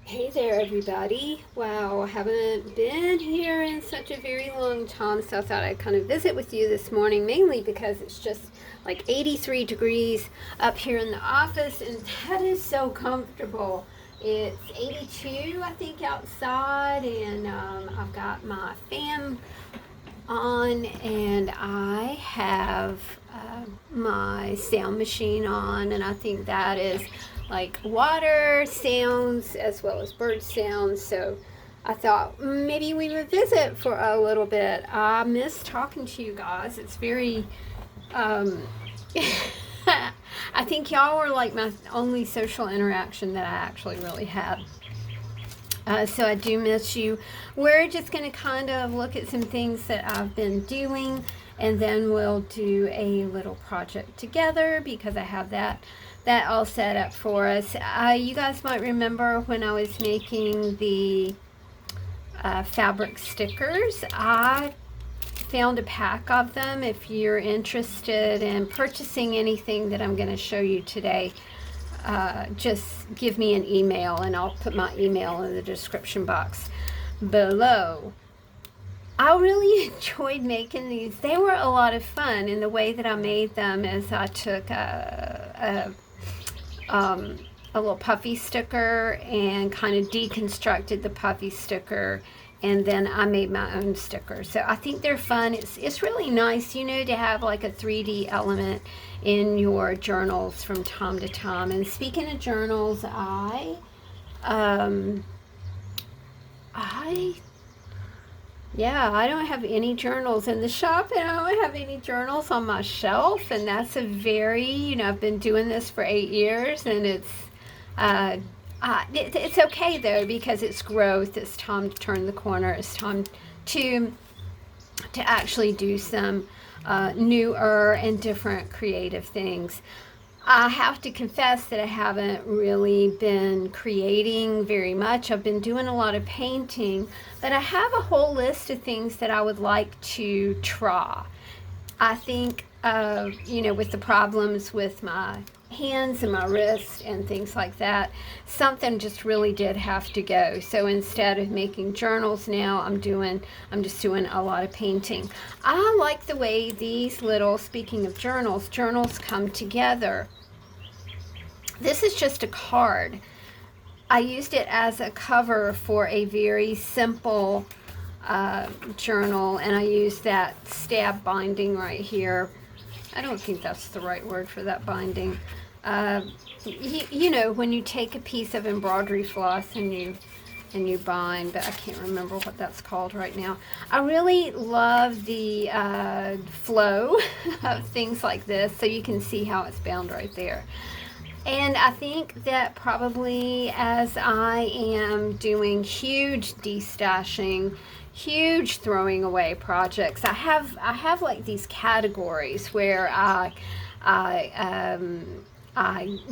Hey there, everybody. Wow, I haven't been here in such a very long time, so I thought I'd kind of visit with you this morning, mainly because it's just like 83 degrees up here in the office, and that is so comfortable. It's 82, I think, outside, and I've got my fan on, and I have my sound machine on, and I think that is like water sounds as well as bird sounds. So I thought maybe we would visit for a little bit. I miss talking to you guys. It's very um, I think y'all were like my only social interaction that I actually really had. So I do miss you. We're just going to kind of look at some things that I've been doing, and then we'll do a little project together because I have that all set up for us. You guys might remember when I was making the fabric stickers. I found a pack of them. If you're interested in purchasing anything that I'm going to show you today, just give me an email and I'll put my email in the description box below. I really enjoyed making these. They were a lot of fun, and the way that I made them is I took a little puffy sticker and kind of deconstructed the puffy sticker, and then I made my own sticker. So I think they're fun. It's really nice, you know, to have like a 3D element in your journals from time to time. And speaking of journals, I don't have any journals in the shop, and I don't have any journals on my shelf, and that's a very, I've been doing this for 8 years, and it's okay though, because it's growth. It's time to turn the corner. It's time to actually do some newer and different creative things. I have to confess that I haven't really been creating very much. I've been doing a lot of painting, but I have a whole list of things that I would like to try. I think, with the problems with my hands and my wrists and things like that, something just really did have to go. So instead of making journals now, I'm just doing a lot of painting. I like the way these little, speaking of journals come together. This is just a card. I used it as a cover for a very simple journal, and I used that stab binding right here. I don't think that's the right word for that binding. When you take a piece of embroidery floss and you bind, but I can't remember what that's called right now. I really love the flow of things like this, so you can see how it's bound right there. And I think that probably as I am doing huge destashing, huge throwing away projects, I have like these categories where I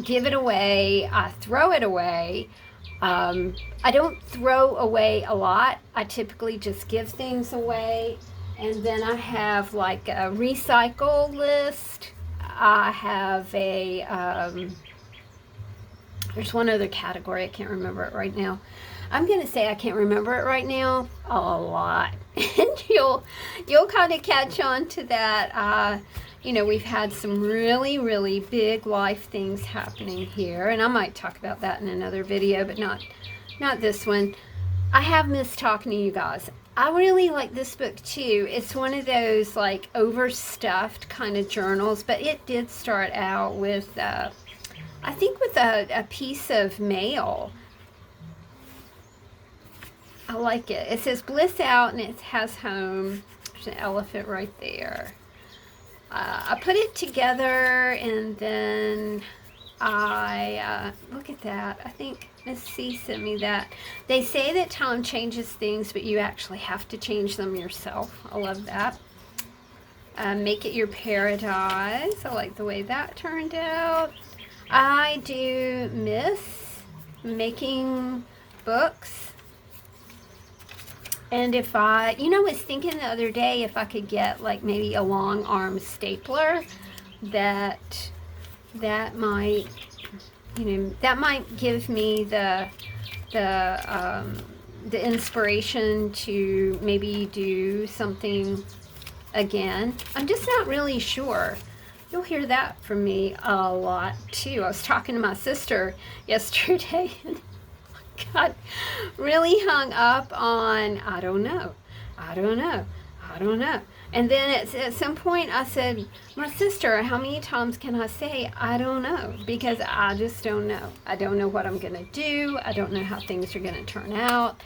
give it away, I throw it away. I don't throw away a lot. I typically just give things away. And then I have like a recycle list. I have there's one other category, I can't remember it right now. I'm going to say I can't remember it right now a lot. And you'll kind of catch on to that. We've had some really, really big life things happening here, and I might talk about that in another video, but not this one. I have missed talking to you guys. I really like this book too. It's one of those like overstuffed kind of journals, but it did start out with I think with a piece of mail. I like it. It says bliss out, and it has home. There's an elephant right there. I put it together, and then I look at that. I think Miss C sent me that. They say that time changes things, but you actually have to change them yourself. I love that. Make it your paradise. I like the way that turned out. I do miss making books. And if I was thinking the other day if I could get like maybe a long arm stapler, that might that might give me the inspiration to maybe do something again. I'm just not really sure. You'll hear that from me a lot too. I was talking to my sister yesterday and got really hung up on, I don't know. And then at some point I said, my sister, how many times can I say, I don't know? Because I just don't know. I don't know what I'm going to do. I don't know how things are going to turn out.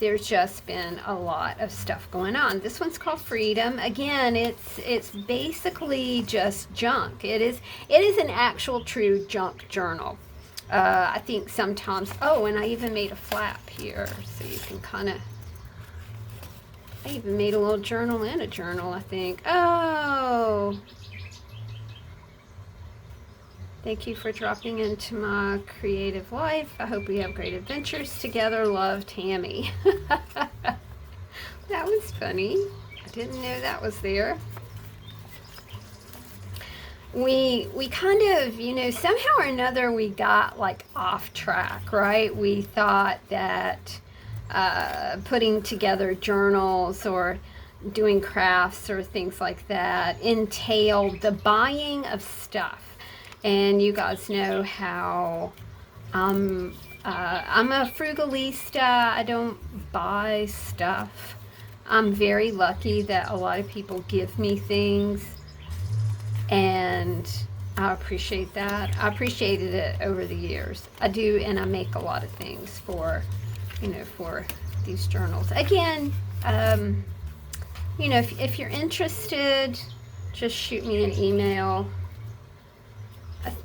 There's just been a lot of stuff going on. This one's called Freedom. Again, it's basically just junk. It is an actual true junk journal. I think sometimes, and I even made a flap here so you can kind of, I even made a little journal in a journal, I think. Oh, thank you for dropping into my creative life. I hope we have great adventures together. Love, Tammy. That was funny. I didn't know that was there. We kind of, somehow or another we got like off track, right? We thought that putting together journals or doing crafts or things like that entailed the buying of stuff. And you guys know how I'm a frugalista. I don't buy stuff. I'm very lucky that a lot of people give me things, and I appreciate that. I appreciated it over the years. I do, and I make a lot of things for these journals. Again, if you're interested, just shoot me an email.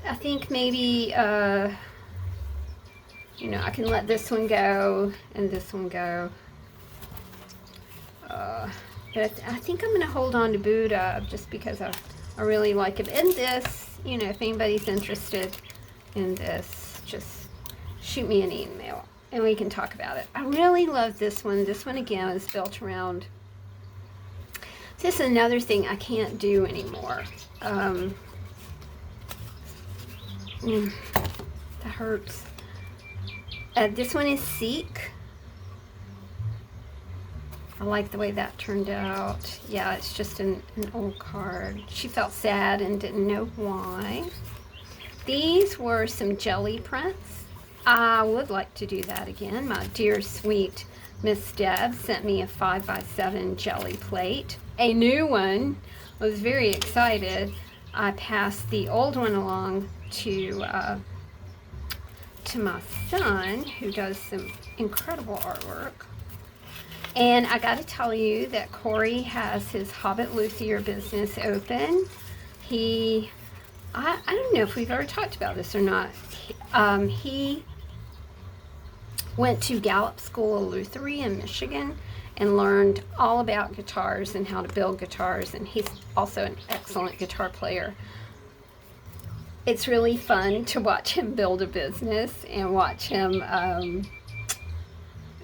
I think maybe, I can let this one go and this one go. But I think I'm going to hold on to Buddha just because I really like it. And this, if anybody's interested in this, just shoot me an email and we can talk about it. I really love this one. This one, again, is built around. This is another thing I can't do anymore. That hurts. This one is Seek. I like the way that turned out. Yeah, it's just an old card. She felt sad and didn't know why. These were some jelly prints. I would like to do that again. My dear sweet Miss Deb sent me a 5x7 jelly plate. A new one. I was very excited. I passed the old one along to my son, who does some incredible artwork. And I got to tell you that Corey has his Hobbit Luthier business open. I don't know if we've ever talked about this or not. He went to Gallup School of Luthery in Michigan and learned all about guitars and how to build guitars, and he's also an excellent guitar player. It's really fun to watch him build a business and watch him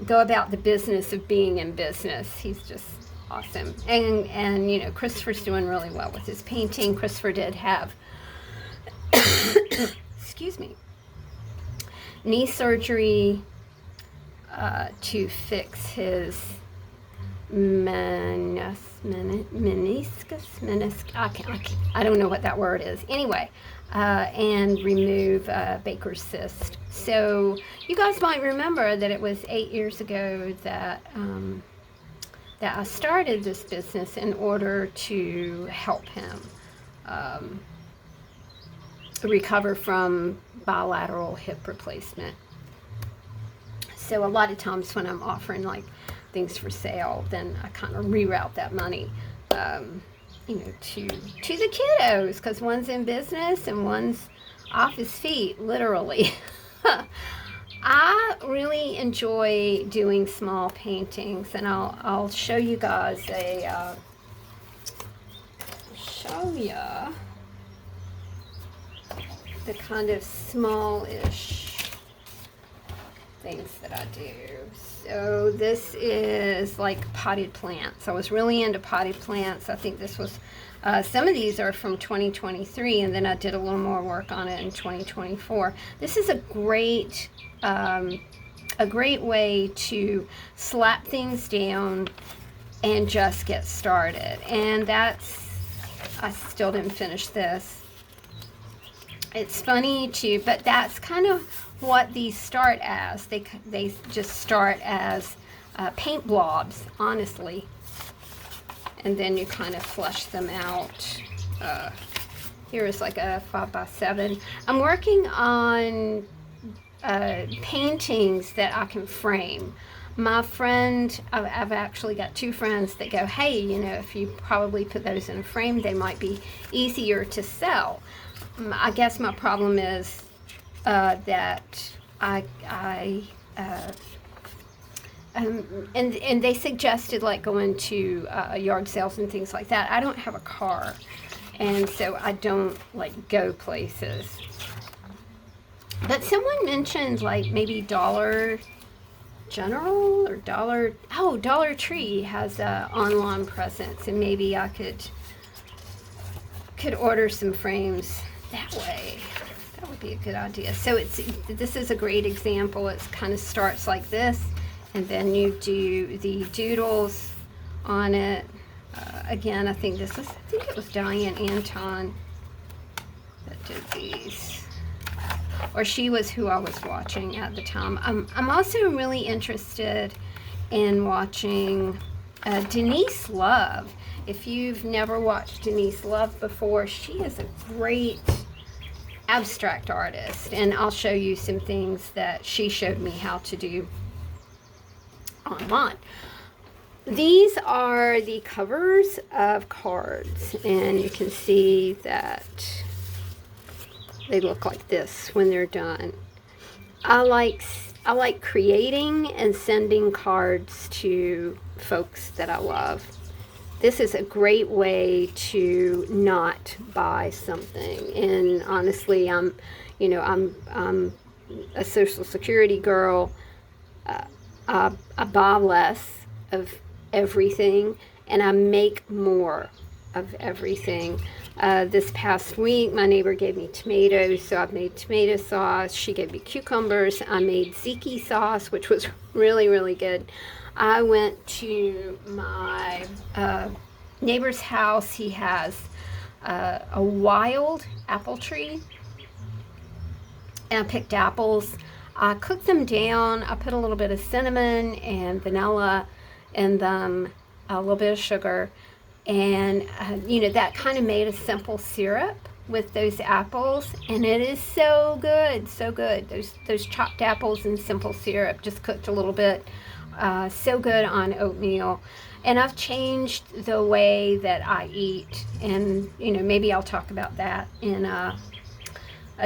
go about the business of being in business. He's just awesome. And Christopher's doing really well with his painting. Christopher did have excuse me, knee surgery to fix his meniscus. I don't know what that word is. Anyway, and remove Baker's cyst. So you guys might remember that it was 8 years ago that I started this business in order to help him recover from bilateral hip replacement. So a lot of times when I'm offering like things for sale, then I kind of reroute that money to the kiddos, because one's in business and one's off his feet, literally. I really enjoy doing small paintings, and I'll show you guys the kind of smallish things that I do. So this is like potted plants. I was really into potted plants. I think this was, some of these are from 2023, and then I did a little more work on it in 2024. This is a great way to slap things down and just get started. And I still didn't finish this. It's funny too, but that's kind of what these start as. They just start as paint blobs, honestly, and then you kind of flush them out. Here is like a 5x7. I'm working on paintings that I can frame. My friend, I've actually got two friends that go, hey, if you probably put those in a frame, they might be easier to sell. I guess my problem is that and they suggested like going to yard sales and things like that. I don't have a car, and so I don't like go places. But someone mentioned like maybe Dollar General or Dollar Tree has a online presence, and maybe I could order some frames that way. That would be a good idea. So this is a great example. It kind of starts like this, and then you do the doodles on it. Again, I think it was Diane Anton that did these, or she was who I was watching at the time. I'm also really interested in watching Denise Love. If you've never watched Denise Love before, she is a great abstract artist, and I'll show you some things that she showed me how to do online. These are the covers of cards, and you can see that they look like this when they're done. I like creating and sending cards to folks that I love. This is a great way to not buy something. And honestly, I'm a Social Security girl. I buy less of everything, and I make more of everything. This past week, my neighbor gave me tomatoes, so I've made tomato sauce. She gave me cucumbers. I made tzatziki sauce, which was really, really good. I went to my neighbor's house. He has a wild apple tree, and I picked apples. I cooked them down. I put a little bit of cinnamon and vanilla in them, a little bit of sugar, and that kind of made a simple syrup with those apples, and it is so good, so good. Those chopped apples and simple syrup, just cooked a little bit. So good on oatmeal. And I've changed the way that I eat, and maybe I'll talk about that in a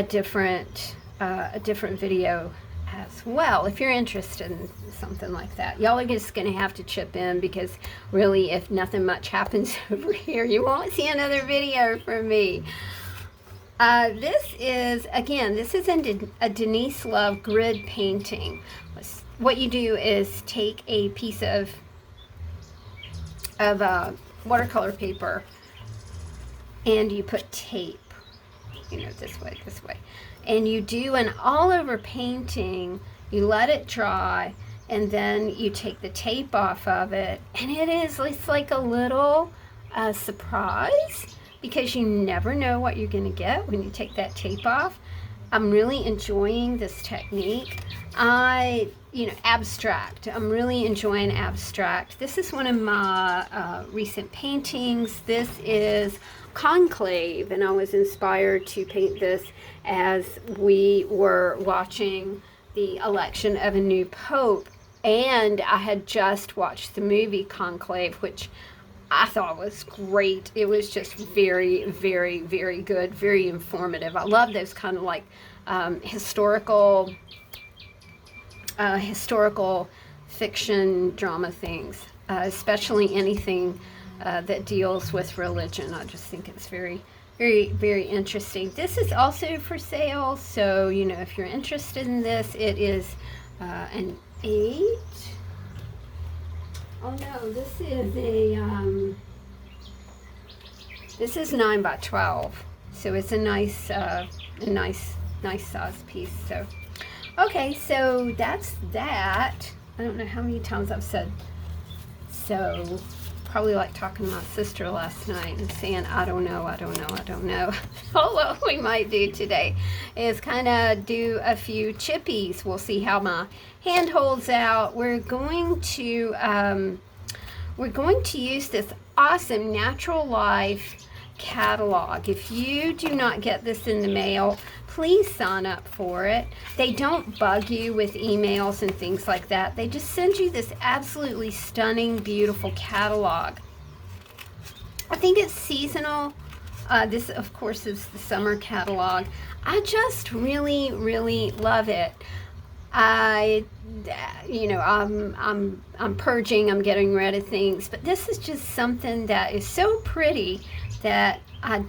different video as well, if you're interested in something like that. Y'all are just gonna have to chip in, because really, if nothing much happens over here, you won't see another video from me. This is a Denise Love grid painting. What you do is take a piece of watercolor paper, and you put tape, this way, and you do an all-over painting. You let it dry, and then you take the tape off of it, and it's like a little surprise, because you never know what you're going to get when you take that tape off. I'm really enjoying this technique. Abstract. I'm really enjoying abstract. This is one of my recent paintings. This is Conclave, and I was inspired to paint this as we were watching the election of a new pope, and I had just watched the movie Conclave, which I thought was great. It was just very, very, very good, very informative. I love those kind of like historical fiction drama things, especially anything that deals with religion. I just think it's very, very, very interesting. This is also for sale, so if you're interested in this, it is an 8. Oh no, this is this is 9 by 12, so it's a nice nice size piece. So okay, so that's that. I don't know how many times I've said so. Probably like talking to my sister last night and saying, I don't know. All what we might do today is kind of do a few chippies. We'll see how my hand holds out. We're going to use this awesome Natural Life catalog. If you do not get this in the mail, please sign up for it. They don't bug you with emails and things like that. They just send you this absolutely stunning, beautiful catalog. I think it's seasonal. This, of course, is the summer catalog. I just really, really love it. I'm purging, I'm getting rid of things, but this is just something that is so pretty that I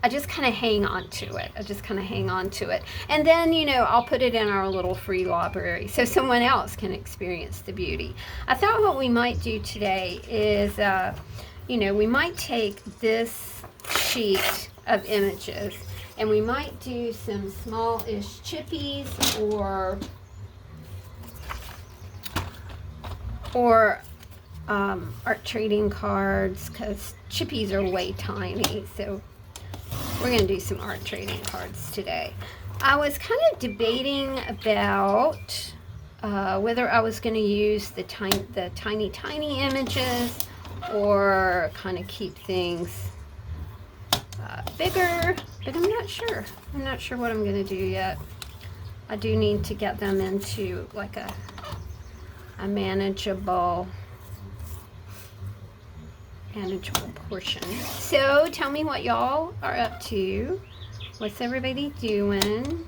just kind of hang on to it. And then, I'll put it in our little free library so someone else can experience the beauty. I thought what we might do today is, we might take this sheet of images and we might do some small-ish chippies or art trading cards, because chippies are way tiny, so we're going to do some art trading cards today. I was kind of debating about whether I was going to use the tiny images or kind of keep things bigger, but I'm not sure. I'm not sure what I'm going to do yet. I do need to get them into like a manageable portion. So tell me what y'all are up to. What's everybody doing?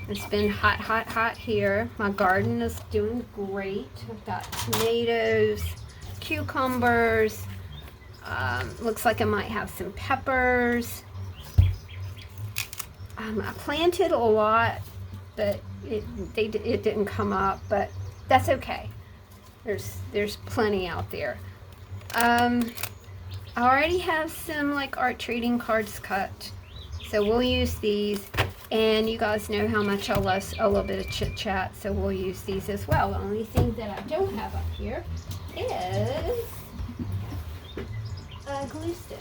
It's been hot here. My garden is doing great. I've got tomatoes, cucumbers. Looks like I might have some peppers. I planted a lot, but it didn't come up, but that's okay. There's plenty out there. I already have some like art trading cards cut, so we'll use these. And you guys know how much I love a little bit of chit chat, so we'll use these as well. The only thing that I don't have up here is a glue stick.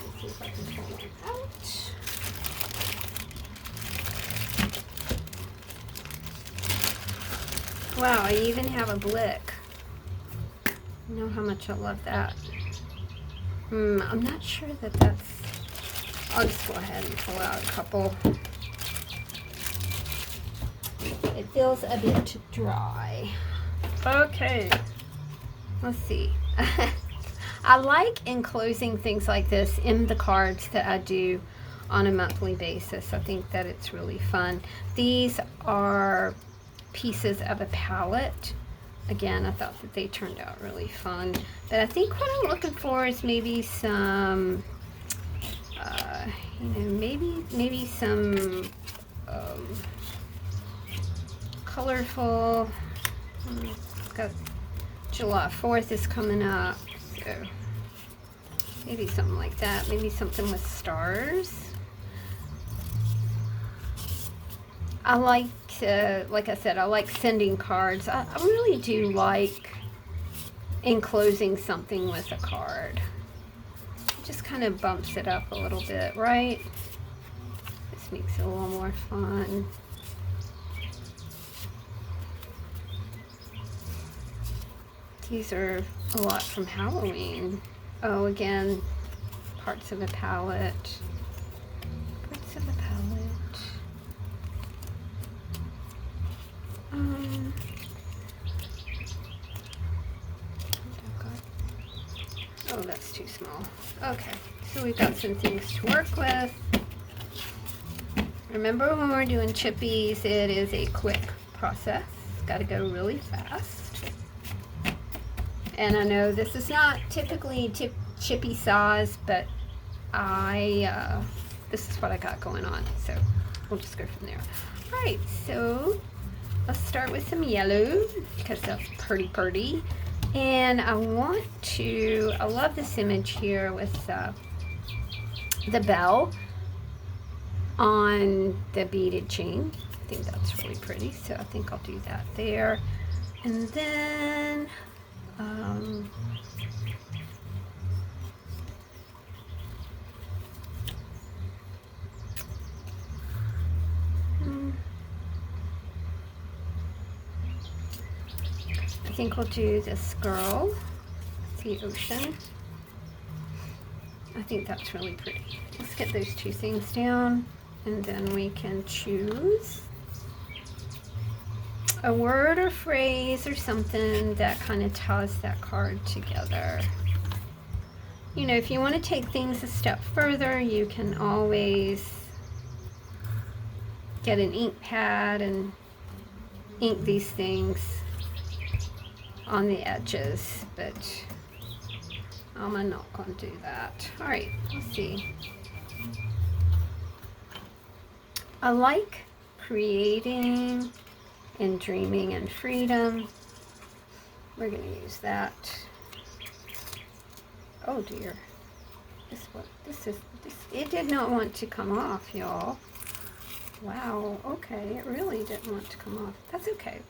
Let's see if I can pull one out. Wow, I even have a blick. You know how much I love that. I'm not sure that that's... I'll just go ahead and pull out a couple. It feels a bit dry. Okay, let's see. I like enclosing things like this in the cards that I do on a monthly basis. I think that it's really fun. These are pieces of a palette. Again, I thought that they turned out really fun. But I think what I'm looking for is maybe some, maybe some colorful. Got July 4th is coming up, so maybe something like that. Maybe something with stars. I like I said, I like sending cards. I really do like enclosing something with a card. It just kind of bumps it up a little bit, right? This makes it a little more fun. These are a lot from Halloween. Oh, again, parts of a palette. Parts of a palette. Oh, that's too small. Okay, so we've got some things to work with. Remember, when we're doing chippies, it is a quick process. It's got to go really fast. And I know this is not typically chippy size, but this is what I got going on, so we'll just go from there. All Alright, so let's start with some yellow because that's pretty. And I love this image here with the bell on the beaded chain. I think that's really pretty, so I think I'll do that there. And then I think we'll do this girl, the ocean. I think that's really pretty. Let's get those two things down, and then we can choose a word or phrase or something that kind of ties that card together. You know, if you want to take things a step further, you can always get an ink pad and ink these things on the edges, but I'm not going to do that. All right, let's see. I like creating and dreaming and freedom. We're going to use that. Oh dear. It did not want to come off, y'all. Wow, okay, it really didn't want to come off. That's okay.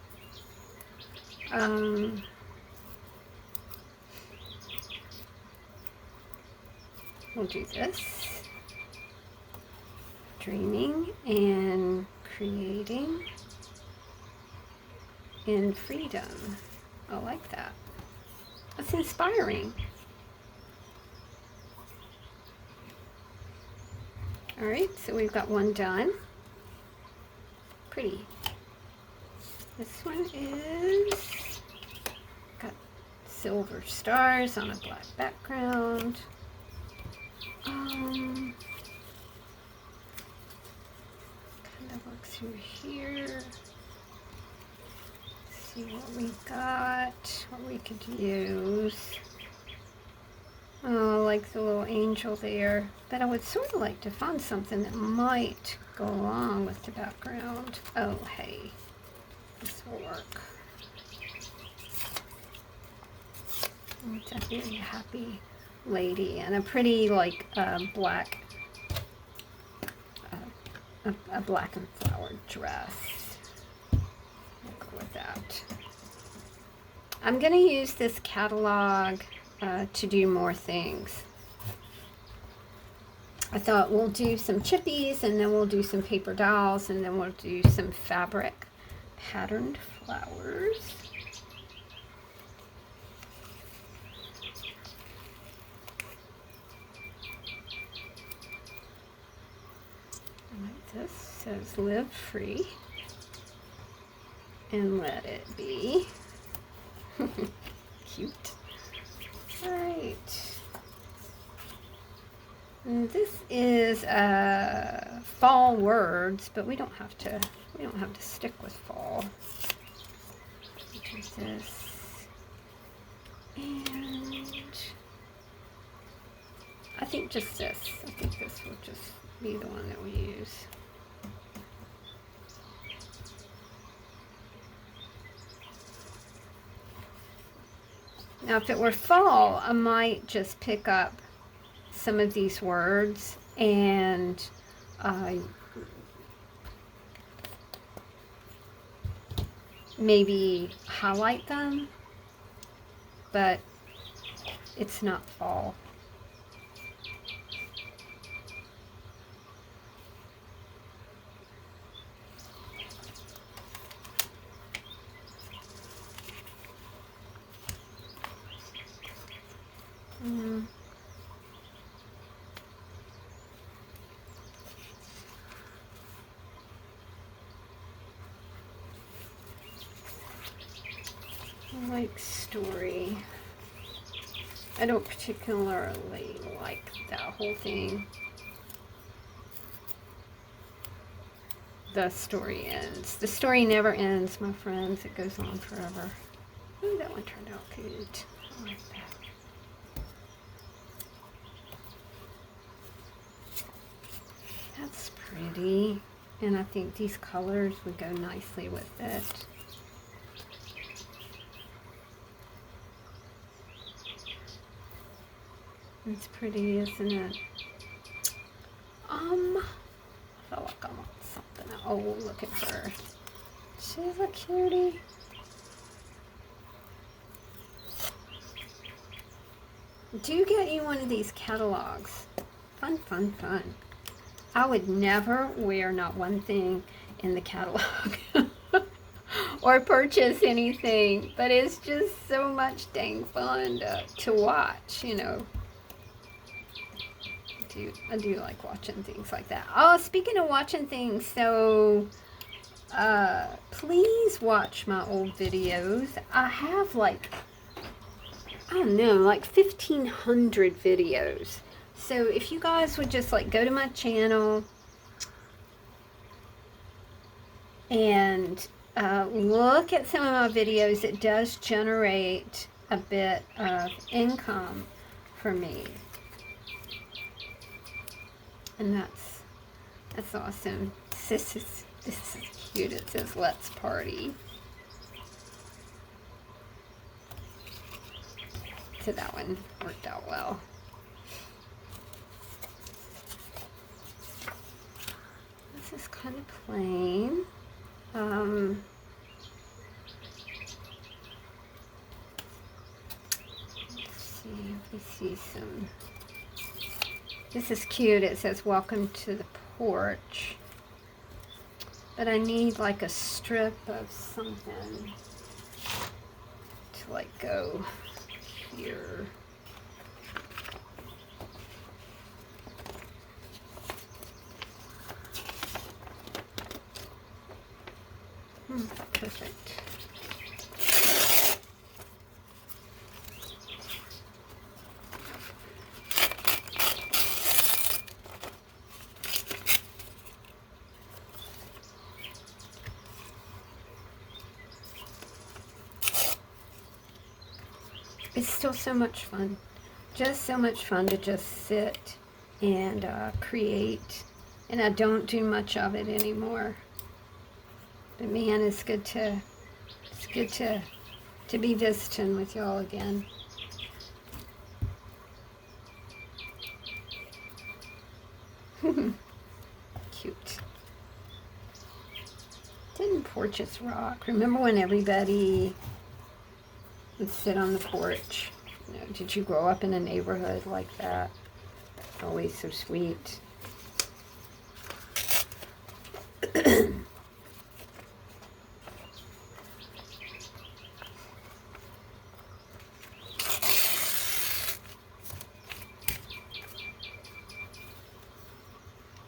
We'll do this. Dreaming and creating in freedom. I like that. That's inspiring. All right, so we've got one done. Pretty. This one is got silver stars on a black background. Kind of look through here. See what we got, what we could use. Oh, I like the little angel there, but I would sort of like to find something that might go along with the background. Oh, hey, this will work. It's a very happy lady and a pretty like black a black and flowered dress. We'll go with that. I'm going to use this catalog to do more things. I thought we'll do some chippies, and then we'll do some paper dolls, and then we'll do some fabric patterned flowers. Like this says live free and let it be. Cute. Alright. This is fall words, but we don't have to stick with fall. Do this. And I think just this. I think this will just be the one that we use. Now, if it were fall, I might just pick up some of these words and maybe highlight them, but it's not fall. I like story. I don't particularly like that whole thing. The story ends. The story never ends, my friends. It goes on forever. Ooh, that one turned out good. I like that. That's pretty. And I think these colors would go nicely with it. It's pretty, isn't it? I feel like I want something. Oh, look at her. She's a cutie. Do get you one of these catalogs. Fun, fun, fun. I would never wear not one thing in the catalog or purchase anything, but it's just so much dang fun to watch, you know. I do like watching things like that. Oh, speaking of watching things, so please watch my old videos. I have like, I don't know, like 1,500 videos. So if you guys would just like go to my channel and look at some of my videos, it does generate a bit of income for me. And that's awesome. This is cute. It says "Let's Party." So that one worked out well. This is kind of plain. Let's see if we see some. This is cute. It says "Welcome to the porch." But I need like a strip of something to like go here. Perfect. It's still so much fun. Just so much fun to just sit and create. And I don't do much of it anymore. But man, it's good to be visiting with y'all again. Cute. Didn't porches rock? Remember when everybody would sit on the porch? You know, did you grow up in a neighborhood like that? It's always so sweet.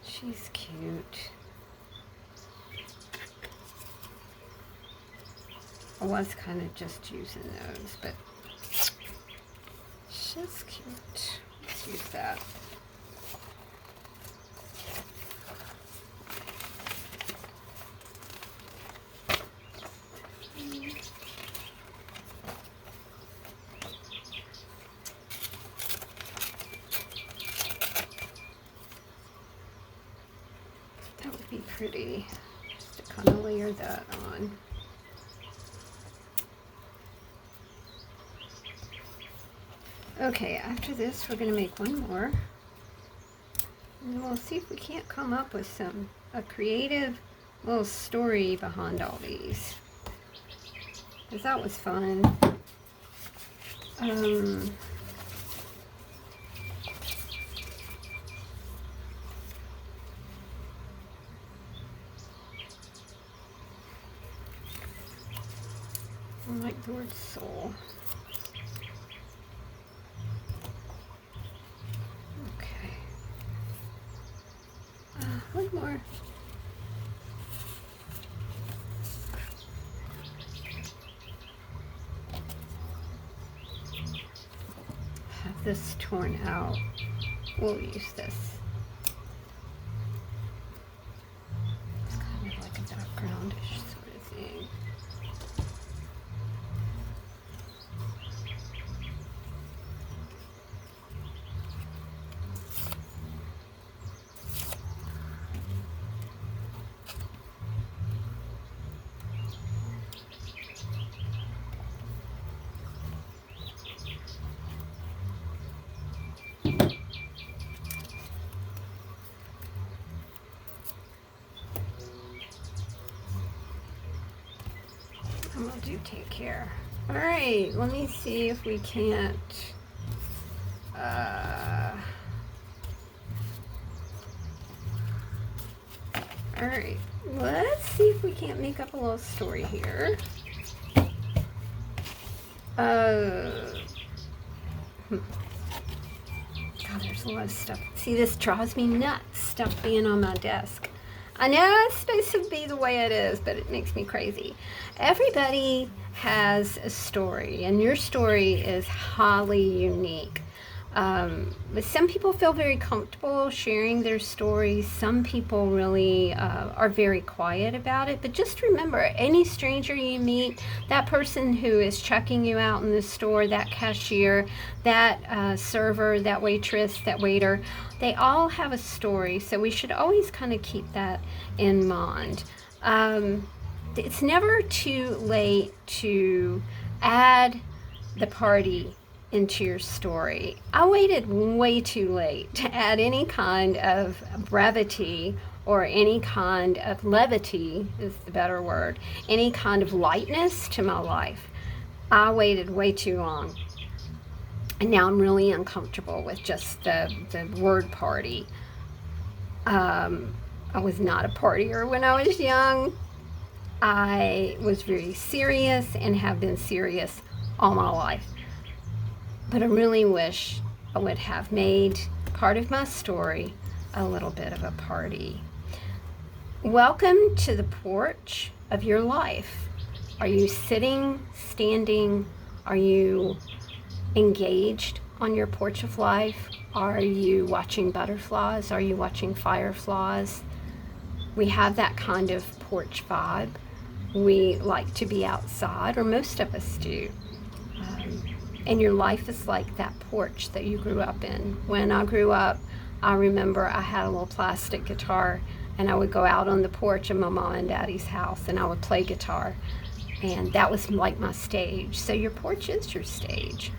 She's cute. I was kind of just using those, but she's cute. Let's use that. That would be pretty, just to kind of layer that on. Okay, after this, we're going to make one more. And we'll see if we can't come up with a creative little story behind all these. Because that was fun. I like the word soul. Okay. One more. Have this torn out. We'll use this. It's kind of like a backgroundish sort of thing. I'm gonna do take care. All right, let me see if we can't. All right, let's see if we can't make up a little story here. God, there's a lot of stuff. See, this drives me nuts, stuff being on my desk. I know it's supposed to be the way it is, but it makes me crazy. Everybody has a story, and your story is highly unique. But some people feel very comfortable sharing their stories. Some people really are very quiet about it. But just remember, any stranger you meet, that person who is checking you out in the store, that cashier, that server, that waitress, that waiter, they all have a story. So we should always kind of keep that in mind. It's never too late to add the party into your story. I waited way too late to add any kind of brevity or any kind of levity, is the better word, any kind of lightness to my life. I waited way too long. And now I'm really uncomfortable with just the word party. I was not a partier when I was young. I was very serious and have been serious all my life. But I really wish I would have made part of my story a little bit of a party. Welcome to the porch of your life. Are you sitting, standing? Are you engaged on your porch of life? Are you watching butterflies? Are you watching fireflies? We have that kind of porch vibe. We like to be outside, or most of us do. And your life is like that porch that you grew up in. When I grew up, I remember I had a little plastic guitar, and I would go out on the porch of my mom and daddy's house, and I would play guitar. And that was like my stage. So your porch is your stage.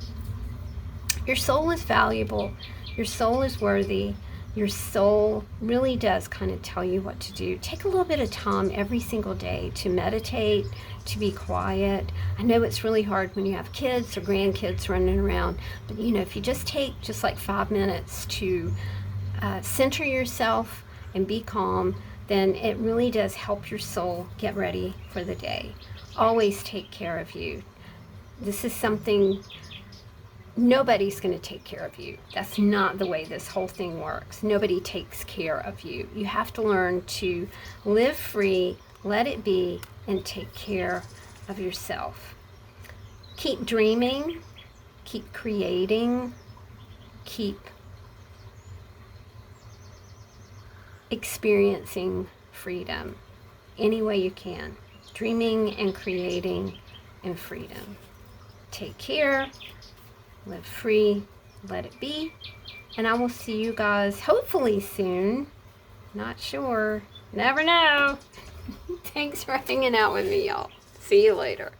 Your soul is valuable. Your soul is worthy. Your soul really does kind of tell you what to do. Take a little bit of time every single day to meditate, to be quiet. I know it's really hard when you have kids or grandkids running around, but if you just take just like 5 minutes to center yourself and be calm, then it really does help your soul get ready for the day. Always take care of you. This is something nobody's going to take care of you. That's not the way this whole thing works. Nobody takes care of you. You have to learn to live free, let it be, and take care of yourself. Keep dreaming, keep creating, keep experiencing freedom any way you can. Dreaming and creating and freedom. Take care. Live free, let it be, and I will see you guys hopefully soon. Not sure, never know. Thanks for hanging out with me, y'all. See you later.